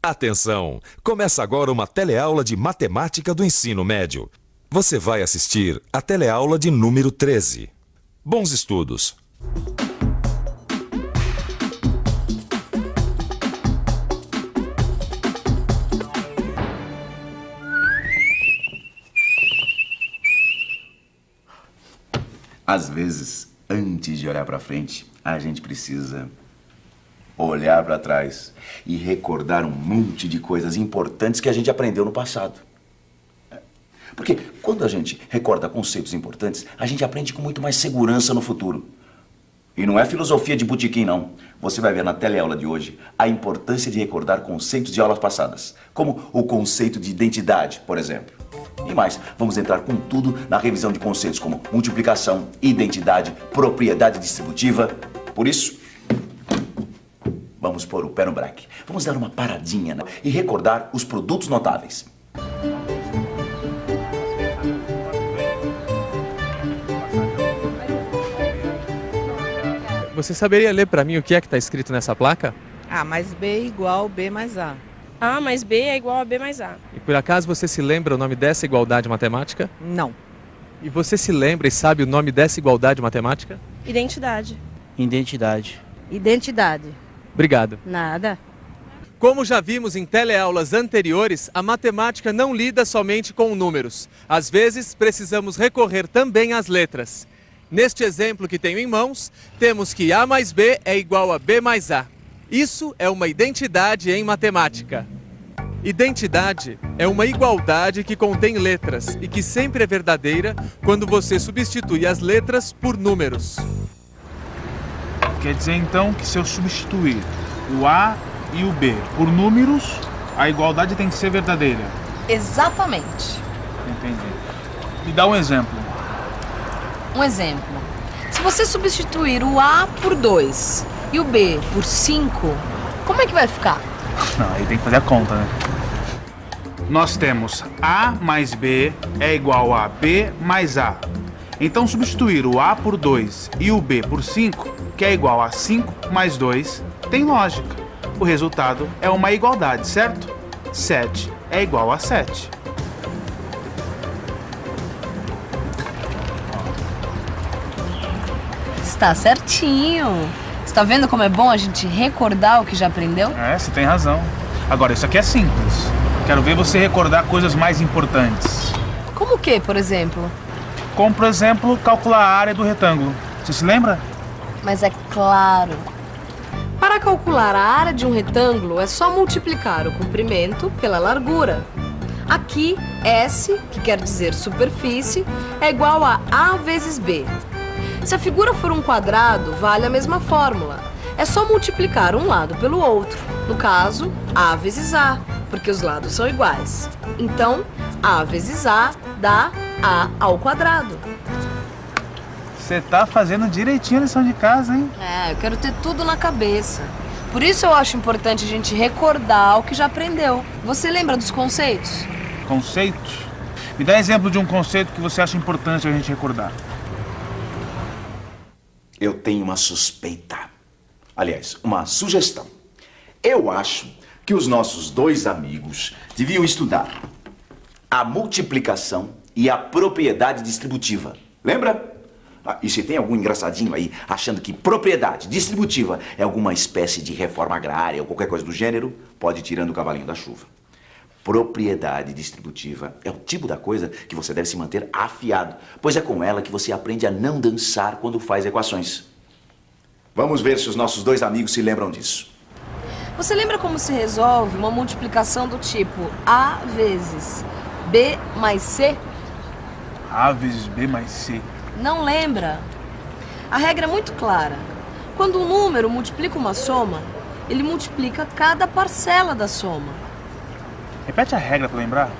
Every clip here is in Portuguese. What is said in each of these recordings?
Atenção! Começa agora uma teleaula de matemática do ensino médio. Você vai assistir a teleaula de número 13. Bons estudos! Às vezes, antes de olhar para frente, a gente precisa olhar para trás e recordar um monte de coisas importantes que a gente aprendeu no passado. Porque quando a gente recorda conceitos importantes, a gente aprende com muito mais segurança no futuro. E não é filosofia de botequim, não. Você vai ver na teleaula de hoje a importância de recordar conceitos de aulas passadas, como o conceito de identidade, por exemplo. E mais, vamos entrar com tudo na revisão de conceitos como multiplicação, identidade, propriedade distributiva. Por isso, vamos pôr o pé no breque. Vamos dar uma paradinha e recordar os produtos notáveis. Você saberia ler para mim o que é que está escrito nessa placa? A mais B igual B mais A. A mais B é igual a B mais A. E por acaso você se lembra o nome dessa igualdade matemática? Não. E você se lembra e sabe o nome dessa igualdade matemática? Identidade. Identidade. Identidade. Obrigado. Nada. Como já vimos em teleaulas anteriores, a matemática não lida somente com números. Às vezes, precisamos recorrer também às letras. Neste exemplo que tenho em mãos, temos que A mais B é igual a B mais A. Isso é uma identidade em matemática. Identidade é uma igualdade que contém letras e que sempre é verdadeira quando você substitui as letras por números. Quer dizer então que se eu substituir o A e o B por números, a igualdade tem que ser verdadeira? Exatamente. Entendi. Me dá um exemplo. Um exemplo. Se você substituir o A por 2 e o B por 5, como é que vai ficar? Não, aí tem que fazer a conta, né? Nós temos A mais B é igual a B mais A. Então substituir o A por 2 e o B por 5, que é igual a 5 mais 2, tem lógica. O resultado é uma igualdade, certo? 7 é igual a 7. Está certinho. Está vendo como é bom a gente recordar o que já aprendeu? É, você tem razão. Agora, isso aqui é simples. Quero ver você recordar coisas mais importantes. Como o que, por exemplo? Como, por exemplo, calcular a área do retângulo. Você se lembra? Mas é claro. Para calcular a área de um retângulo, é só multiplicar o comprimento pela largura. Aqui, S, que quer dizer superfície, é igual a A vezes B. Se a figura for um quadrado, vale a mesma fórmula. É só multiplicar um lado pelo outro. No caso, A vezes A, porque os lados são iguais. Então, A vezes A dá A ao quadrado. Você tá fazendo direitinho a lição de casa, hein? É, eu quero ter tudo na cabeça. Por isso eu acho importante a gente recordar o que já aprendeu. Você lembra dos conceitos? Conceitos? Me dá exemplo de um conceito que você acha importante a gente recordar. Eu tenho uma suspeita. Aliás, uma sugestão. Eu acho que os nossos dois amigos deviam estudar a multiplicação e a propriedade distributiva. Lembra? E se tem algum engraçadinho aí achando que propriedade distributiva é alguma espécie de reforma agrária ou qualquer coisa do gênero, pode ir tirando o cavalinho da chuva. Propriedade distributiva é o tipo da coisa que você deve se manter afiado, pois é com ela que você aprende a não dançar quando faz equações. Vamos ver se os nossos dois amigos se lembram disso. Você lembra como se resolve uma multiplicação do tipo A vezes B mais C? A vezes B mais C. Não lembra? A regra é muito clara. Quando um número multiplica uma soma, ele multiplica cada parcela da soma. Repete a regra para lembrar.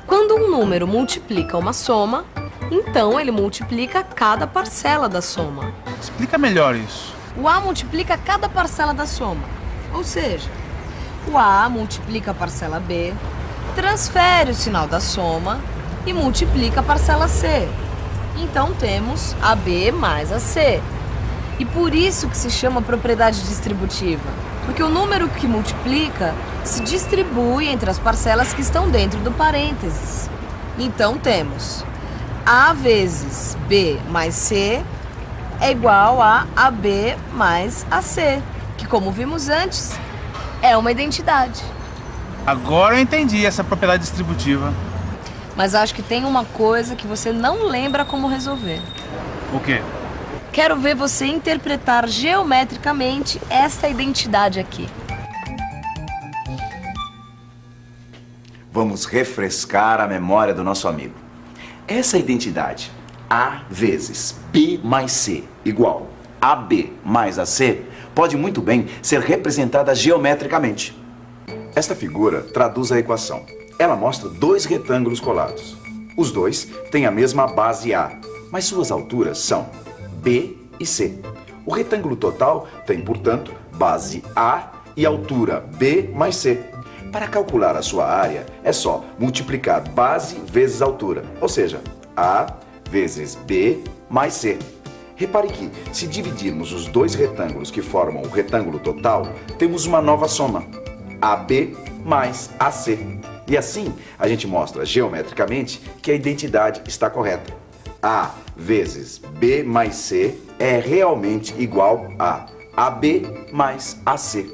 Quando um número multiplica uma soma, então ele multiplica cada parcela da soma. Explica melhor isso. O A multiplica cada parcela da soma. Ou seja, o A multiplica a parcela B, transfere o sinal da soma e multiplica a parcela C. Então temos a B mais a C. E por isso que se chama propriedade distributiva. Porque o número que multiplica se distribui entre as parcelas que estão dentro do parênteses. Então temos A vezes B mais C é igual a AB mais AC, que, como vimos antes, é uma identidade. Agora eu entendi essa propriedade distributiva. Mas acho que tem uma coisa que você não lembra como resolver. O quê? Quero ver você interpretar geometricamente essa identidade aqui. Vamos refrescar a memória do nosso amigo. Essa identidade, A vezes B mais C igual AB mais AC, pode muito bem ser representada geometricamente. Esta figura traduz a equação. Ela mostra dois retângulos colados. Os dois têm a mesma base A, mas suas alturas são B e C. O retângulo total tem, portanto, base A e altura B mais C. Para calcular a sua área, é só multiplicar base vezes altura, ou seja, A vezes B mais C. Repare que, se dividirmos os dois retângulos que formam o retângulo total, temos uma nova soma, AB mais AC. E assim, a gente mostra geometricamente que a identidade está correta. A vezes B mais C é realmente igual a AB mais AC.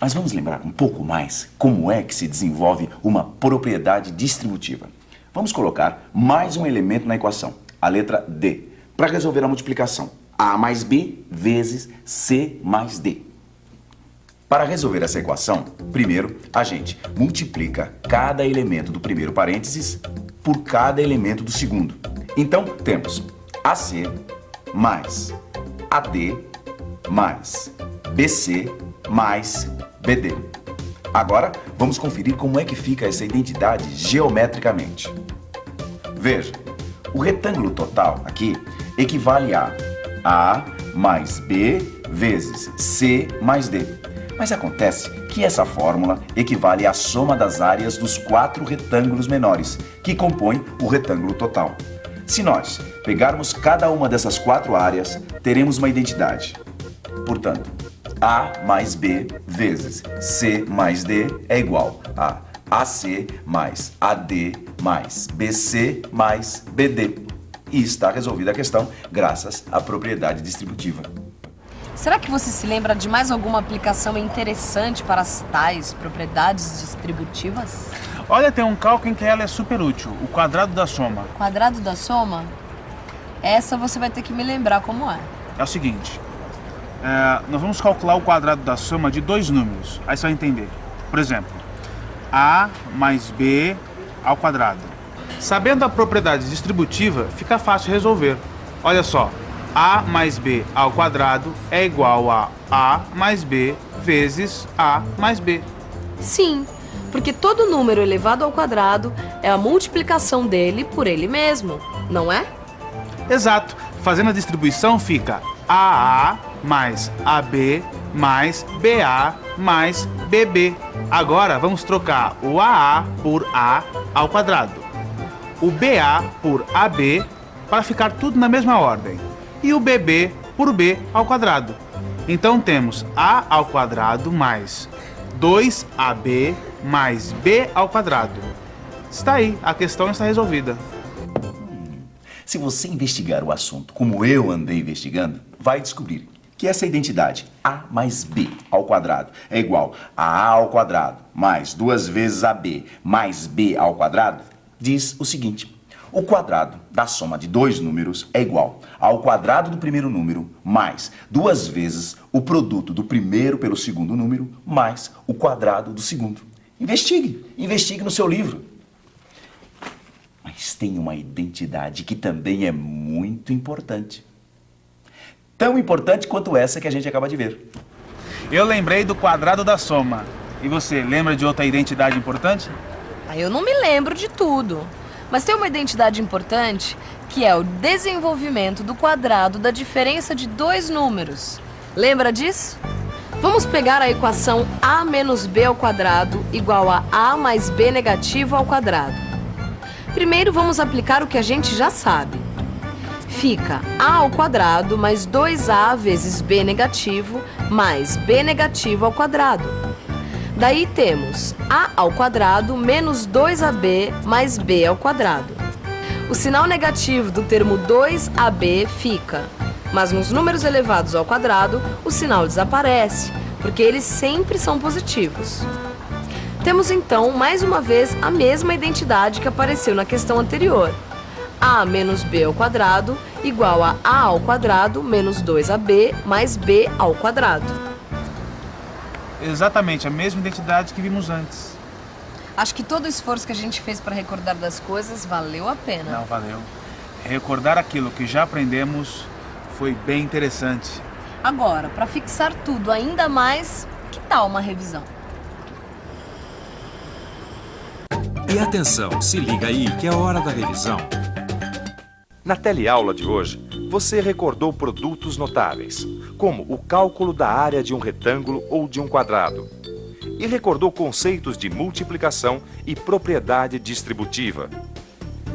Mas vamos lembrar um pouco mais como é que se desenvolve uma propriedade distributiva. Vamos colocar mais um elemento na equação, a letra D, para resolver a multiplicação. A mais B vezes C mais D. Para resolver essa equação, primeiro a gente multiplica cada elemento do primeiro parênteses por cada elemento do segundo. Então temos AC mais AD mais BC mais BD. Agora vamos conferir como é que fica essa identidade geometricamente. Veja, o retângulo total aqui equivale a A mais B vezes C mais D. Mas acontece que essa fórmula equivale à soma das áreas dos 4 retângulos menores, que compõem o retângulo total. Se nós pegarmos cada uma dessas 4 áreas, teremos uma identidade. Portanto, A mais B vezes C mais D é igual a AC mais AD mais BC mais BD. E está resolvida a questão graças à propriedade distributiva. Será que você se lembra de mais alguma aplicação interessante para as tais propriedades distributivas? Olha, tem um cálculo em que ela é super útil, o quadrado da soma. Quadrado da soma? Essa você vai ter que me lembrar como é. É o seguinte, nós vamos calcular o quadrado da soma de dois números, aí você vai entender. Por exemplo, A mais B ao quadrado. Sabendo a propriedade distributiva, fica fácil resolver. Olha só, A mais B ao quadrado é igual a A mais B vezes A mais B. Sim, porque todo número elevado ao quadrado é a multiplicação dele por ele mesmo, não é? Exato. Fazendo a distribuição fica AA mais AB mais BA mais BB. Agora vamos trocar o AA por A ao quadrado, o BA por AB para ficar tudo na mesma ordem e o BB por B ao quadrado. Então temos A ao quadrado mais 2AB mais B ao quadrado. Está aí, a questão está resolvida. Se você investigar o assunto como eu andei investigando, vai descobrir que essa identidade A mais B ao quadrado é igual a A ao quadrado mais 2 vezes AB mais B ao quadrado diz o seguinte: o quadrado da soma de dois números é igual ao quadrado do primeiro número mais 2 vezes o produto do primeiro pelo segundo número mais o quadrado do segundo. Investigue no seu livro. Mas tem uma identidade que também é muito importante. Tão importante quanto essa que a gente acaba de ver. Eu lembrei do quadrado da soma. E você, lembra de outra identidade importante? Eu não me lembro de tudo, mas tem uma identidade importante que é o desenvolvimento do quadrado da diferença de dois números. Lembra disso? Vamos pegar a equação A menos B ao quadrado igual a A mais B negativo ao quadrado. Primeiro vamos aplicar o que a gente já sabe. fica a ao quadrado mais 2a vezes b negativo mais b negativo ao quadrado. Daí temos a ao quadrado menos 2ab mais b ao quadrado. O sinal negativo do termo 2ab fica, mas nos números elevados ao quadrado o sinal desaparece, porque eles sempre são positivos. Temos então, mais uma vez, a mesma identidade que apareceu na questão anterior. A menos b ao quadrado igual a ao quadrado menos 2ab mais b ao quadrado. Exatamente, a mesma identidade que vimos antes. Acho que todo o esforço que a gente fez para recordar das coisas valeu a pena. Não, valeu. Recordar aquilo que já aprendemos foi bem interessante. Agora, para fixar tudo ainda mais, que tal uma revisão? E atenção, se liga aí que é hora da revisão. Na teleaula de hoje, você recordou produtos notáveis, como o cálculo da área de um retângulo ou de um quadrado. E recordou conceitos de multiplicação e propriedade distributiva.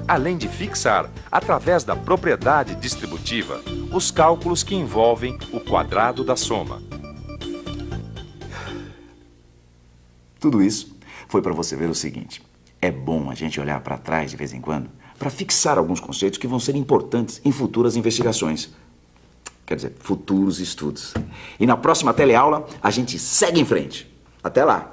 Além de fixar, através da propriedade distributiva, os cálculos que envolvem o quadrado da soma. Tudo isso foi para você ver o seguinte. É bom a gente olhar para trás de vez em quando para fixar alguns conceitos que vão ser importantes em futuras investigações. Quer dizer, futuros estudos. E na próxima teleaula a gente segue em frente. Até lá!